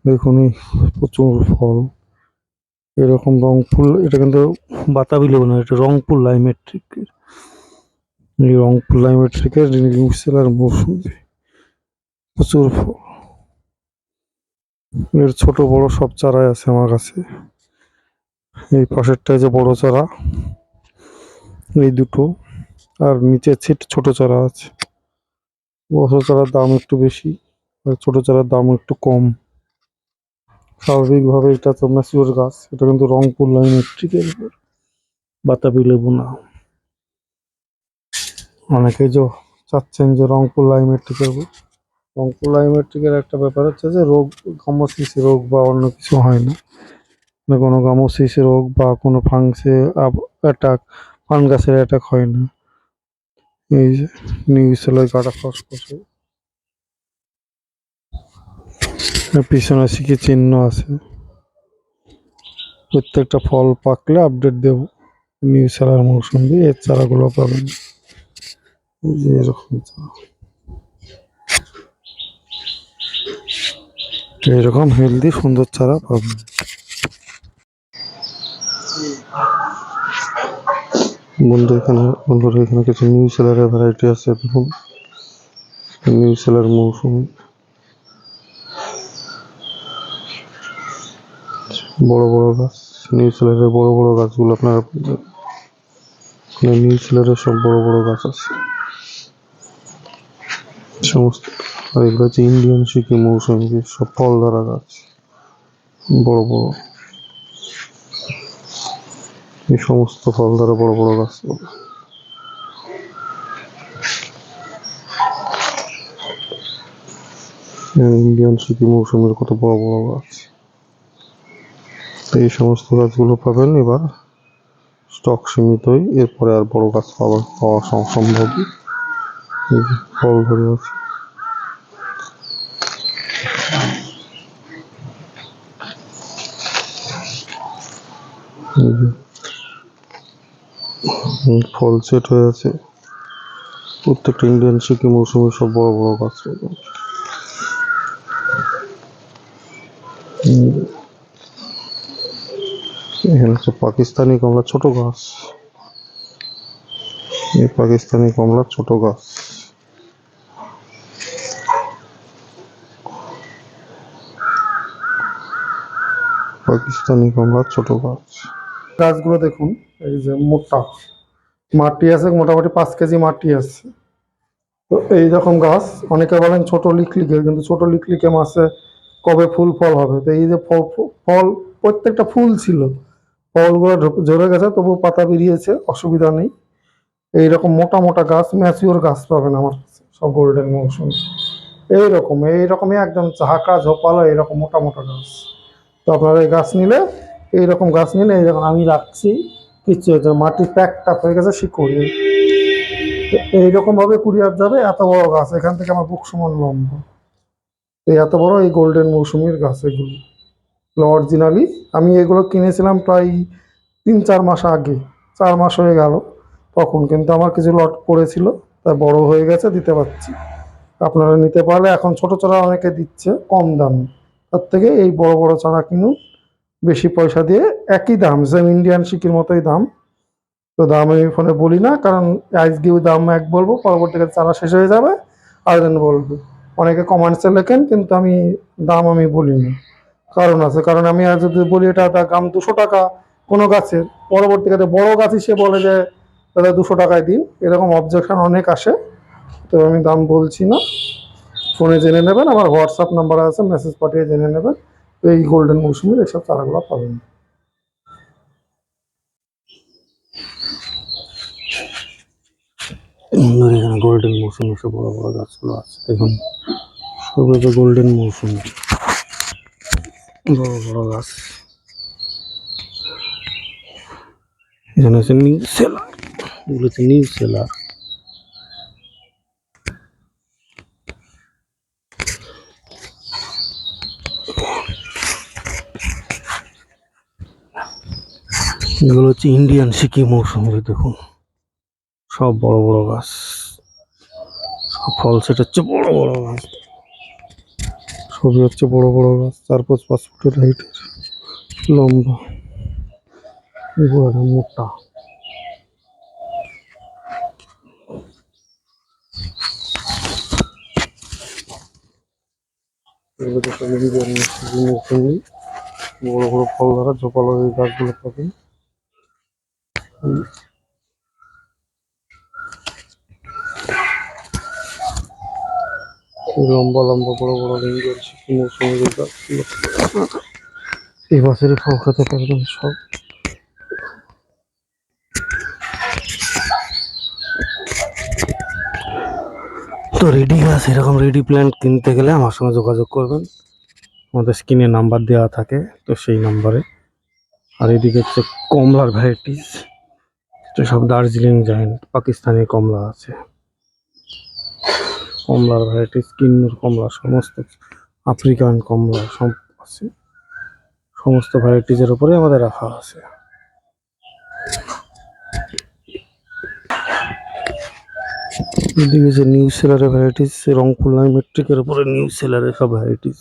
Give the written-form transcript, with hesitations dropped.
দেখুন এই প্রচুর ফল। এরকম রংপুর, এটা কিন্তু বাতাবি লেবু না, এটা রংপুর লাইমেট্রিক। এই রংপুর লাইমেট্রিকের নিউ সেলার মৌসুমি, প্রচুর ফল। এর ছোট বড় সব চারাই আছে আমার কাছে। এই পাশেরটায় যে বড় চারা, এই দুটো, আর নিচের ছোট চারা আছে। বড় চারার দাম একটু বেশি, আর ছোট চারার দাম একটু কম। স্বাভাবিকভাবে এটা তো ম্যাচিওর গাছ, এটা কিন্তু রংপুর লাইমেট্রিকের বাতাবি লেবু না। অনেকে যে চাচ্ছেন যে রংপুর লাইমেট্রিকের, রংপুর লাইমেট্রিকের একটা ব্যাপার হচ্ছে যে রোগ, গামোসিস রোগ বা অন্য কিছু হয় না। কোনো গামোসিস রোগ বা কোনো অ্যাটাক, ফাঙ্গাসের অ্যাটাক হয় না। এই যে নিউ সেলার কাটা খসখসে, পিছনে শিখে চিহ্ন আছে। প্রত্যেকটা ফল পাকলে আপডেট দেব। নিউ সেলার মৌসুমি এর চারাগুলো পাবেন। এই যে এরকম চারা, এরকম হেলদি সুন্দর চারা পাবেন। বন্ধুরা এখানে কিছু নিউ সেলারের ভ্যারাইটি আছে। দেখুন নিউ সেলার মৌসুমি, বড় বড় গাছ। নিউ সেলারের বড় বড় গাছগুলো আপনারা নিউ সেলারের সব বড় বড় গাছ আছে সমস্ত। আর এগুলো হচ্ছে ইন্ডিয়ান সিকি মৌসুমি, সব ফল ধরা গাছ, বড় বড়। এই সমস্ত ফল ধরা বড় বড় গাছ। ইন্ডিয়ান সিকি মৌসুমের কত বড় বড় গাছ। এই সমস্ত গাছগুলো পাবেন। এবার স্টক সীমিতই, এরপরে আর বড় গাছ পাওয়া সম্ভব। ফল ধরে আছে। ফল সেট হয়ে আছে। প্রত্যেকটা ইন্ডিয়ান সিকি মৌসুমে সব বড় বড় গাছ। এখানে হচ্ছে পাকিস্তানি কমলা, ছোট গাছ। এই পাকিস্তানি কমলা ছোট গাছ। পাকিস্তানি কমলা ছোট গাছ। গাছগুলো দেখুন, এই যে মোটা মাটি আছে, মোটামুটি 5 কেজি মাটি আছে। তো এইরকম গাছ, অনেকে বলেন ছোট লিকলিকে, কিন্তু ছোট লিকলিকে মাসে কবে ফুল ফল হবে? তো এই যে ফল, প্রত্যেকটা ফুল ছিল, ফলগুলো ঝরে গেছে, তবু পাতা বেরিয়েছে, অসুবিধা নেই। এইরকম মোটা মোটা গাছ, ম্যাচিওর গাছ পাবেন আমার কাছে সব গোল্ডেন মৌসুম। এইরকমই একদম ঝাঁকা ঝোপালো এইরকম মোটা মোটা গাছ। তো আপনারা এই গাছ নিলে, এইরকম গাছ নিলে, এই যখন আমি রাখছি কিচ্ছু হচ্ছে, মাটি প্যাক টাপ হয়ে গেছে, শিকড় এইরকম ভাবে কুরিয়ার যাবে। এত বড় গাছ, এখান থেকে আমার বুক সমান লম্বা। এই এত বড় এই গোল্ডেন মৌসুমির গাছ এগুলো অরিজিনালি। আমি এগুলো কিনেছিলাম প্রায় 3-4 মাস আগে, 4 মাস হয়ে গেল তখন, কিন্তু আমার কিছু লট পড়েছিল, তাই বড় হয়ে গেছে, দিতে পারছি। আপনারা নিতে পারলে এখন ছোট চারা অনেকে দিচ্ছে কম দামে, তার থেকে এই বড় বড় চারা কিনুন বেশি পয়সা দিয়ে। একই দাম, সেম ইন্ডিয়ান সিকির মতোই দাম। তো দাম আমি ফোনে বলি না, কারণ আজকেও দাম এক বলবো, পরবর্তীকালে চারা শেষ হয়ে যাবে আর দিন বলবো। অনেকে কমেন্টসে লেখেন, কিন্তু আমি দাম আমি বলি না, কারণ আছে। কারণ আমি আর যদি বলি এটা দাম 200 টাকা কোনো গাছের, পরবর্তীকালে বড় গাছ সে বলে যে দাদা 200 টাকায় দিন, এরকম অবজেকশন অনেক আসে। তো আমি দাম বলছি না, ফোনে জেনে নেবেন, আমার হোয়াটসঅ্যাপ নাম্বার আছে, মেসেজ পাঠিয়ে জেনে নেবেন। এই গোল্ডেন মৌসুমের এইসব চারাগুলো পাবেন। এখানে গোল্ডেন মৌসুমি সব বড় বড় গাছগুলো আছে, দেখুন সব গোল্ডেন মৌসুমি বড় বড় গাছ। এখানে আছে নিউ সেলার, এগুলো হচ্ছে নিউ সেলার। এগুলো হচ্ছে ইন্ডিয়ান সিকি মৌসুমি, দেখুন সব বড় বড় গাছ, সব ফল সেট হচ্ছে বড় বড় গাছ, সবই হচ্ছে বড় বড় গাছ, 4-5 ফুটের হাইটের, লম্বা, এগুলো মোটা। এগুলো দেখুন মৌসুমি বড় বড় ফল ধরা ঝোপালো এই গাছগুলো পাবেন। এই লম্বা লম্বা বড় বড় রেঞ্জের মৌসুমি গাছগুলো এই বছরই ফল খেতে পারবেন সব। তো রেডি গাছ এরকম রেডি প্ল্যান্ট কিনতে গেলে আমার সঙ্গে যোগাযোগ করবেন, আমাদের স্ক্রিনে নাম্বার দেওয়া থাকে, তো সেই নাম্বারে। আর এদিকে হচ্ছে কমলার ভ্যারাইটিস, তো সব দার্জিলিং জায়েন্ট পাকিস্তানি কমলা আছে, কমলার ভ্যারাইটিস কিন্নুর কমলা, সমস্ত আফ্রিকান কমলা সব আছে, সমস্ত ভ্যারাইটিজের উপরে আমাদের রাখা আছে। এদিকে যে নিউ সেলারের ভ্যারাইটিস, রংপুর মেট্রিকের উপরে নিউ সেলারের সব ভ্যারাইটিস।